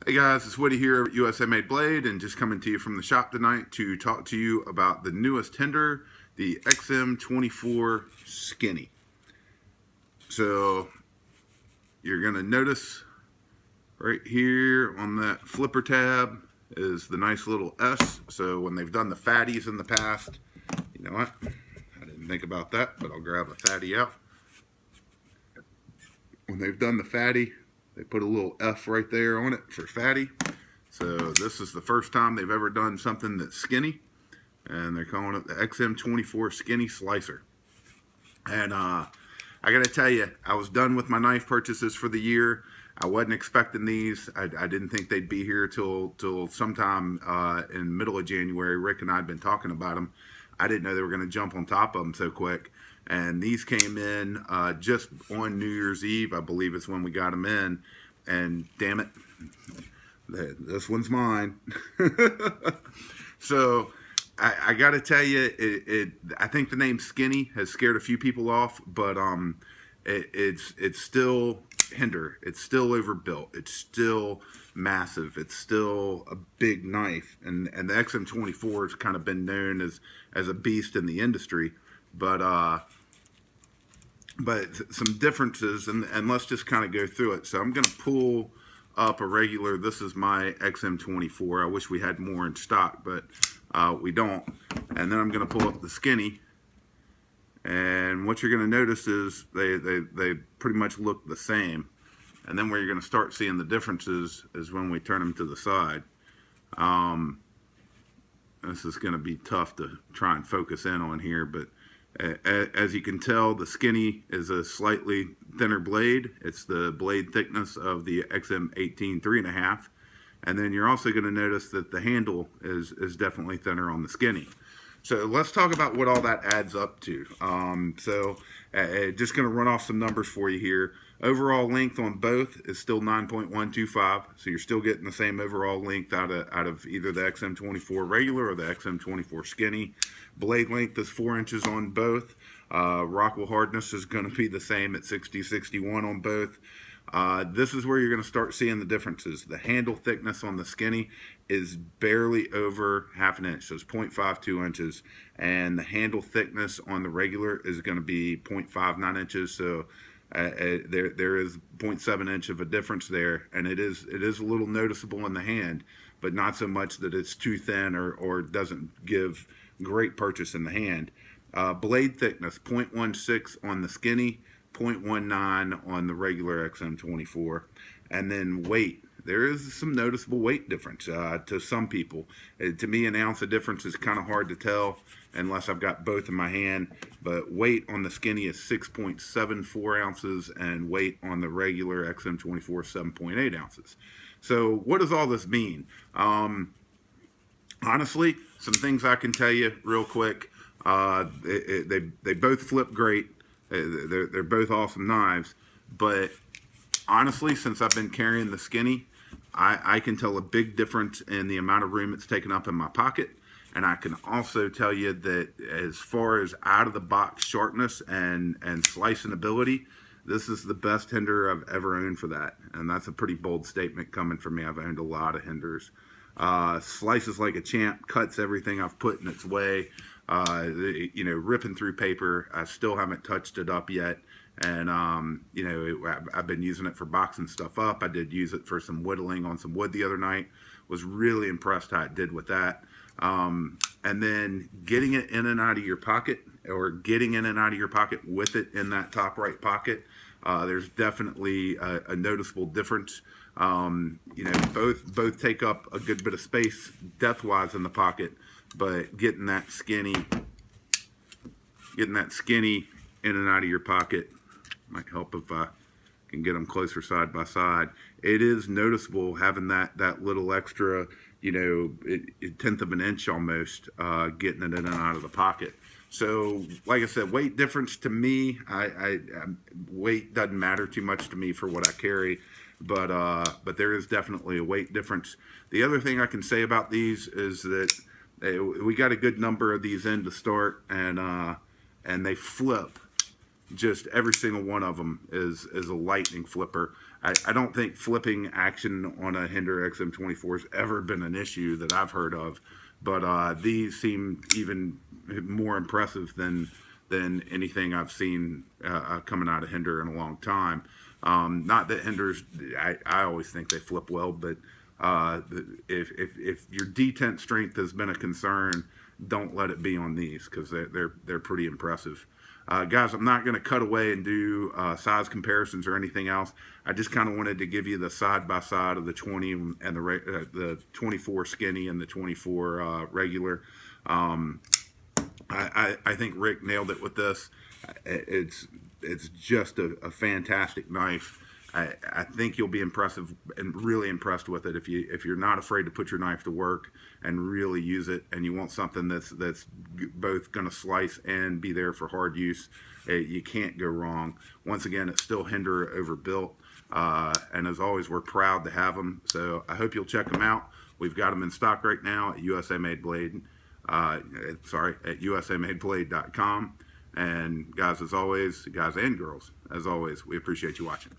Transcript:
Hey guys, it's Woody here at USA Made Blade, and just coming to you from the shop tonight to talk to you about the newest Hinderer, the XM-24 Skinny. So you're going to notice right here on that flipper tab is the nice little S. So when they've done the fatties in the past, you know what? I didn't think about that, but I'll grab a fatty out. When they've done the fatty, they put a little F right there on it for fatty. So this is the first time they've ever done something that's skinny, and they're calling it the XM-24 Skinny Slicer. And I got to tell you, I was done with my knife purchases for the year. I wasn't expecting these. I didn't think they'd be here till sometime in middle of January. Rick and I had been talking about them. I didn't know they were going to jump on top of them so quick. And these came in just on New Year's Eve, I believe is when we got them in. And damn it, this one's mine. So I got to tell you, I think the name Skinny has scared a few people off, but it's still Hinderer. It's still overbuilt. It's still massive. It's still a big knife, and the XM-24 has kind of been known as a beast in the industry, but some differences, and let's just kind of go through it. So I'm going to pull up a regular. This is my XM-24. I wish we had more in stock, but we don't. And then I'm going to pull up the Skinny, and what you're going to notice is they pretty much look the same. And then where you're going to start seeing the differences is when we turn them to the side. This is going to be tough to try and focus in on here, but as you can tell, the Skinny is a slightly thinner blade. It's the blade thickness of the XM-18 3.5. And then you're also going to notice that the handle is definitely thinner on the Skinny. So let's talk about what all that adds up to. Just going to run off some numbers for you here. Overall length on both is still 9.125, so you're still getting the same overall length out of either the XM-24 regular or the XM-24 Skinny. Blade length is 4 inches on both. Rockwell hardness is going to be the same at 60-61 on both. This is where you're going to start seeing the differences. The handle thickness on the Skinny is barely over half an inch, so it's 0.52 inches, and the handle thickness on the regular is going to be 0.59 inches. So there is 0.7 inch of a difference there, and it is a little noticeable in the hand, but not so much that it's too thin or doesn't give great purchase in the hand. Blade thickness 0.16 on the Skinny, 0.19 on the regular XM-24. And then weight, there is some noticeable weight difference to some people. To me, an ounce of difference is kind of hard to tell unless I've got both in my hand, but weight on the Skinny is 6.74 ounces and weight on the regular XM-24 7.8 ounces. So what does all this mean? Honestly, some things I can tell you real quick. They both flip great. They're both awesome knives, but honestly, since I've been carrying the Skinny, I can tell a big difference in the amount of room it's taken up in my pocket. And I can also tell you that as far as out-of-the-box sharpness and slicing ability, this is the best Hinderer I've ever owned for that. And that's a pretty bold statement coming from me. I've owned a lot of Hinderers. Slices like a champ, cuts everything I've put in its way. Ripping through paper. I still haven't touched it up yet. And, I've been using it for boxing stuff up. I did use it for some whittling on some wood the other night. Was really impressed how it did with that. And then getting it in and out of your pocket, or getting in and out of your pocket with it in that top right pocket, there's definitely a noticeable difference. Both take up a good bit of space depth-wise in the pocket, but getting that Skinny in and out of your pocket might help if I can get them closer side by side. It is noticeable having that little extra, tenth of an inch almost, getting it in and out of the pocket. So, like I said, weight difference to me, weight doesn't matter too much to me for what I carry, but there is definitely a weight difference. The other thing I can say about these is that we got a good number of these in to start, and they flip just every single one of them is a lightning flipper. I don't think flipping action on a Hinderer XM-24 has ever been an issue that I've heard of, but these seem even more impressive than anything I've seen coming out of Hinderer in a long time. Not that Hinderers, I always think they flip well, but if your detent strength has been a concern, don't let it be on these, because they're pretty impressive. Guys, I'm not going to cut away and do size comparisons or anything else. I just kind of wanted to give you the side by side of the 20 and the 24 skinny and the 24 regular. I think Rick nailed it with this. It's just a fantastic knife. I think you'll be impressive and really impressed with it if you're not afraid to put your knife to work and really use it, and you want something that's both going to slice and be there for hard use. You can't go wrong. Once again, it's still Hinderer overbuilt, and as always, we're proud to have them. So I hope you'll check them out. We've got them in stock right now at USA Made Blade. At USAMadeBlade.com. And guys, as always, guys and girls, as always, we appreciate you watching.